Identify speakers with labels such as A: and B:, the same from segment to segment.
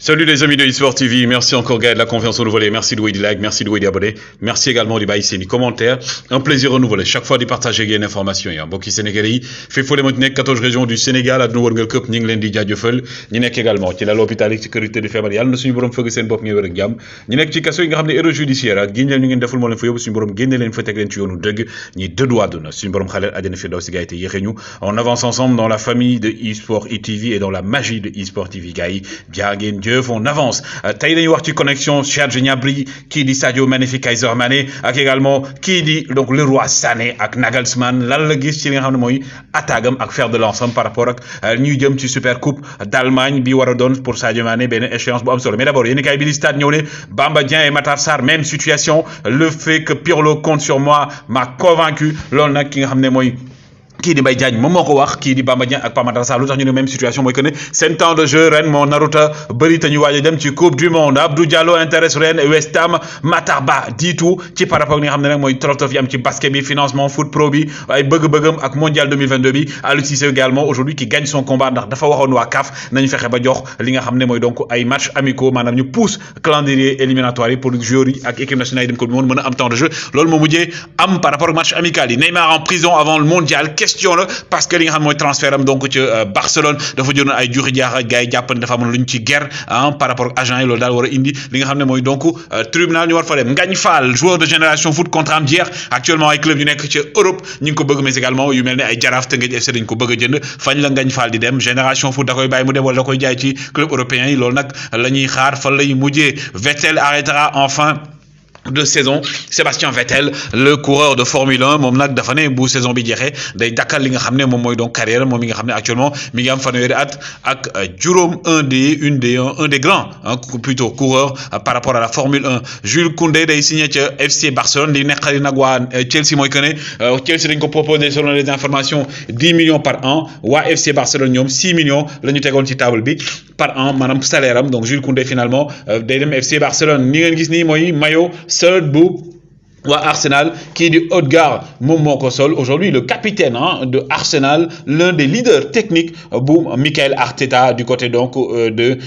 A: Salut les amis de eSport TV, merci encore Gaël de la confiance renouvelée, merci de des likes, merci de des abonnés, merci également de baisser les commentaires, un plaisir renouvelé, chaque fois de partager une information. Mbokki Sénégalais yi fépp fu leen 14 régions du Sénégal àdduna wërngal këpp ñu ngi leen di jaajëfal ñi nekk également ci lal hôpital yi ci kër yi tëdd feebar yàlla na suñu borom fëgg seen bopp ngeen wér ak jàmm ñi nekk ci kaso yi nga xam ne erreur judiciaire ak giñ leen ñu ngeen deful moo leen fa yóbbu suñu borom génne leen fa teg leen ci yoonu dëgg ñi dëddu àdduna suñu borom xaleel àjjana fi daw si gars yi te yéexee ñu on avance ensemble dans la famille de eSport TV et dans la magie de eSport TV gars yi jaa ngeen jëf on avance tey dañuy wax ci connexion Serge Gnabry kii di Sadio Mané fi Kaiser Mané ak également kii di donc Leroy Sané ak Nagelsmann lan la gis ci li nga xam ne mooy attaque am ak fer de lance am par rapport ak ñuy jëm ci super coupe d'Allemagne bi war a doon pour Sadio Mané benn échéance bu am solo mais d'abord yéen kay bi di stade ñëw ne Bamba Dieng et Matar Sarr même situation le fait que Pirlo compte sur moi m'a convaincu loolu nag ki nga xam ne mooy kii di Mbaye Diagne moom moo ko wax kii di Bamba Dieng ak Pape Matar Sarr lu tax ñu ne même situation mooy que ne seen temps de jeu ren moo naruta bëri te ñu waaj a dem ci coupe du monde Abdou Diallo intéresse ren West Ham Matar Ba di tout ci par rapport ak li nga xam ne nag mooy tolof-tolof yi am ci basket bi financement foot pro bi ay bëgg-bëggam ak mondial 2022 bi Aliou Cissé également aujourd'hui qui gagne son combat ndax dafa waxoon waa CAF nañu fexe ba jox li nga xam ne mooy donc ay matchs amicaux maanaam ñu pousse calendrier éliminatoire yi pour joueurs yi ak équipe nationale yi dem coupe du monde mën a am temps de jeu loolu moo mujjee am par rapport ak match amical yi Neymar en prison avant le mondial question la parce que li nga xam mooy transfert am donc ci Barcelone dafa jëloon ay juuxi jaaxa gars yi jàpp ne dafa amoon lu ñu ci guerre par rapport ak agent yi loolu daal war a indi li nga xam ne mooy donc tribunal ñu war fa dem Ngagne Fall joueur de Génération Foot contrat am jeex actuellement ay club yu nekk ci Europe ñu ngi ko bëgg mais également yu mel ne ay Jaraaf Teungueth FC dañ ko bëgg a jënd fañ la Ngagne Fall di dem Génération Foot da koy bàyyi mu dem wala da koy jaay ci club européen yi loolu nag la ñuy xaar fan lay mujjee Vettel arrêtera enfin de saison Sébastien Vettel le coureur de Formule 1 moom nag dafa ne bu saison bi jeexee day dakkal li nga xam ne moom mooy donc carrière moom mi nga xam ne actuellement mi ngi am fanweeri at ak juróom un des grands plutôt coureurs par rapport à la Formule 1 Jules Koundé day signé ca FC Barcelone li nekkali nag waa Chelsea mooy que ne Chelsea dañ ko proposé selon les informations 10 millions par an waa FC Barcelone ñoom 6 millions la ñu tegoon ci table bi par an maanaam salaire am donc Jules Koundé finalement day dem FC Barcelone ni ngeen gis nii mooy maillot seul bu waa Arsenal qui di Odegaard moom moo ko sol aujourd'hui le capitaine de Arsenal l'un des leaders techniques bu Mikel Arteta du côté donc de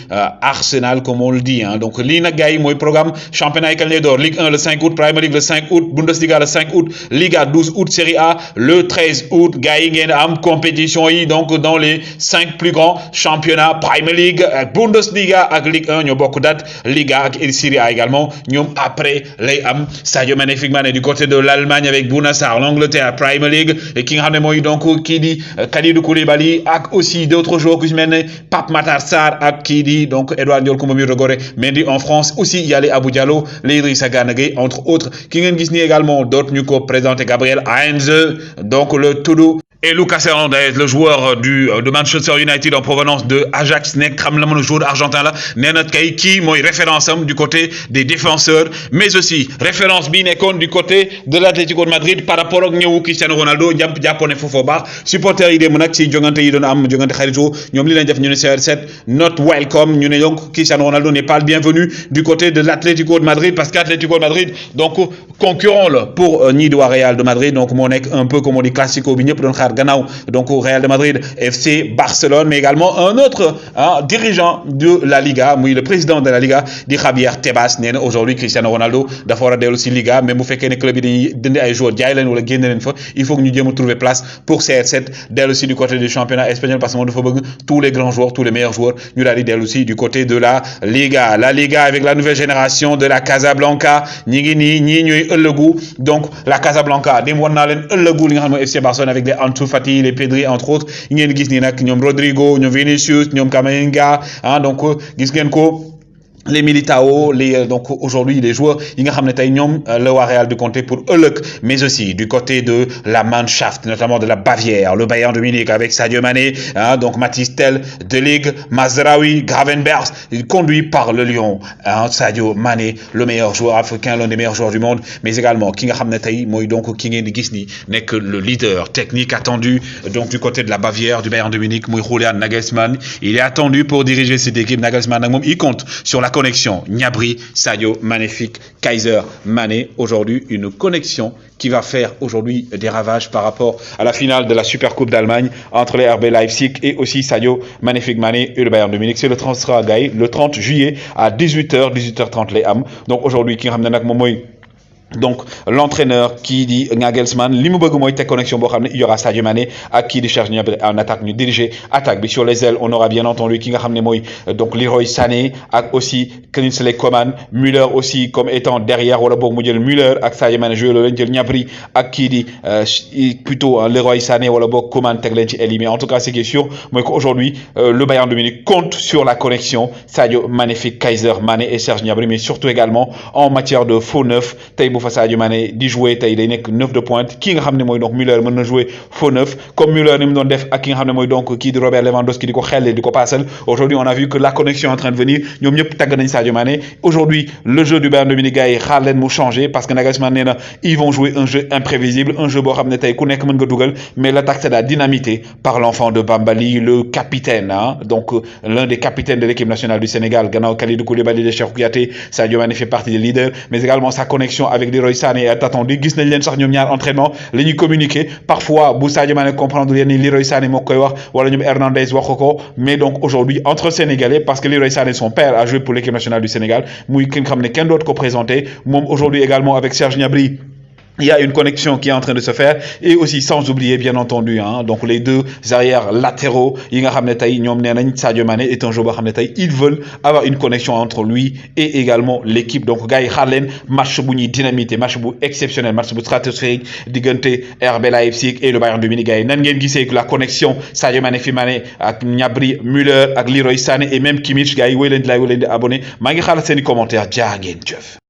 A: Arsenal comme on le dit donc lii nag gars yi mooy programme championnat yi kañ lay door Ligue 1 le 5 août Premier League le 5 août Bundesliga le 5 août Liga 12 août Serie A le 13 août gars yi ngeen am compétition yi donc dans les 5 plus grands championnats Premier League ak Bundesliga ak Ligue 1 ñoo bokk date Liga ak Serie A également ñoom après lay am Sadio Mané du côté de l'Allemagne avec Bouna Sarr l'Angleterre Premier League et ki nga xam ne mooy donc kii di Kalidou Koulibaly ak aussi d'autres joueurs ku ci mel ne Pape Matar Sarr ak kii di donc Edouard Ndiol Koumba Goré Mendy en France aussi il y a les Abou Diallo les Idrissa Gana Gueye entre autres ki ngeen gis ni également d'autres ñu ko présenté Gabriel Heinze donc le Toulouse et Lucas Hernandez le joueur de Manchester United en provenance de Ajax nekk xam la mën a joueur argentin la nee na kay kii mooy référence am du côté des défenseurs mais aussi référence bi nekkoon du côté de l'Atlético de Madrid par rapport ak ñëwu Cristiano Ronaldo jàppoon ne foofu baax supporters yi dem nag ci jongante yi doon am jongante xaritoo ñoom li leen def ñu ne CR7 not welcome ñu ne donc Cristiano Ronaldo n'est pas le bienvenu du côté de l'Atlético de Madrid parce que Atlético de Madrid donc concurrent la pour ñii di waa Real de Madrid donc moo nekk un peu comme on dit classico bi ñëpp doon xaar gannaaw donc au Real de Madrid FC Barcelone mais également un autre dirigeant de la Liga muy le président de la Liga di Javier Tebas nee na aujourd'hui Cristiano Ronaldo dafa war a dellu si Liga même bu fekkee ne club yi dañuy dindi ay joueurs jaay leen wala génne leen fa il faut que ñu jéem a trouver place pour CR7 dellu si du côté du championnat espagnol parce que moom dafa bëgg tous les grands joueurs tous les meilleurs joueurs ñu daal di dellu si du côté de la Liga avec la nouvelle génération de la Casablanca ñi ngi nii ñii ñooy ëllëgu donc la Casablanca dem war naa leen ëllëgu li nga xam ne FC Barcelone avec les Ansu Fati les Pedri entre autres yi ngeen gis nii nag ñoom Rodrigo ñoom Vinicius ñoom Camavinga donc gis ngeen ko les Militao donc aujourd'hui les joueurs yi nga xam ne tey ñoom la waa Real de compter pour ëllëg mais aussi du côté de la Mannschaft notamment de la Bavière le Bayern de Munich avec Sadio Mané donc Mathys Tel De Ligt Mazraoui Gravenberch conduit par le Lion Sadio Mané le meilleur joueur africain l'un des meilleurs joueurs du monde mais également ki nga xam ne tey mooy donc ki ngeen di gis ni nekk le leader technique attendu donc du côté de la Bavière du Bayern de Munich muy Julian Nagelsmann il est attendu pour diriger cette équipe Nagelsmann nag moom il compte sur la connexion Gnabry, Sadio, magnifique, Kaiser, Mané. Aujourd'hui, une connexion qui va faire aujourd'hui des ravages par rapport à la finale de la Super Coupe d'Allemagne entre les RB Leipzig et aussi Sadio, magnifique Mané et le Bayern de Munich. C'est le transfert gay le 30 juillet à 18h, 18h30 les am. Donc aujourd'hui, qui ramène avec Momoy. Donc l'entraîneur qui dit Nagelsmann li mu bëgg mooy teg connexion boo xam ne il y aura Sadio Mané ak kii di Serge Gnabry en attaque ñu diriger attaque bi sur les ailes on aura bien entendu ki nga xam ne mooy donc Leroy Sané ak aussi Kingsley Coman Müller aussi comme étant derrière wala boog mu jël Müller ak Sadio Mané joué loolu lañ jël Gnabry ak kii di plutôt Leroy Sané wala boog Coman teg leen ci aile mais en tout cas ce qui est sûr mooy qu'aujourd'hui le Bayern de Munich compte sur la connexion Sadio, magnifique Kaiser, Mané et Serge Gnabry mais surtout également en matière de faux neuf tey fa Sadio Mané di jouer tay day nek neuf de pointe ki nga xamné moy donc Müller mën na jouer faux neuf comme Müller ni mu doon def ak ki nga xamné moy donc ki di Robert Lewandowski diko xellé diko passel. Aujourd'hui on a vu que la connexion est en train de venir ñom ñep tag nañ Sadio Mané. Aujourd'hui le jeu du Bayern de Munich gars yi xaar leen mu changer parce que Nagelsmann néna ils vont jouer un jeu imprévisible un jeu bo xamné tay ku nek mën nga dugal mais l'attaque c'est la dynamité par l'enfant de Bambali le capitaine hein? Donc l'un des capitaines de l'équipe nationale du Sénégal gannaaw Kalidou Koulibaly de Cheikhou Kouyaté. Sadio Mané fait partie des leaders mais également sa connexion avec Leroy Sané est attendue gis nañ leen sax ñom ñaar entraînement la ñuy communiquer parfois bu Sadio Mané comprendre yenn Leroy Sané moo koy wax wala ñoom Hernandez wax ko mais donc aujourd'hui entre Sénégalais parce que Leroy Sané son père a joué pour l'équipe nationale du Sénégal muy ki nga xam ne kenn dootu ko présenté moom aujourd'hui également avec Serge Gnabry. Il y a une connexion qui est en train de se faire et aussi sans oublier bien entendu hein, donc les deux arrières latéraux yi nga xamné tay ñom nénañ Sadio Mané est un joueur boo xam ne tey ils veulent avoir une connexion entre lui et également l'équipe donc gars yi xaar leen match bu ñuy dynamité match bu exceptionnel match bu stratosphérique diggante RB Leipzig et le Bayern de Munich gars yi nan ngeen gisee que la connexion Sadio Mané fi Mané ak Gnabry Müller ak Leroy Sané et même Kimmich gars yi woy leen di abonné maa ngi xaaral seen i commentaire jaa ngeen jëf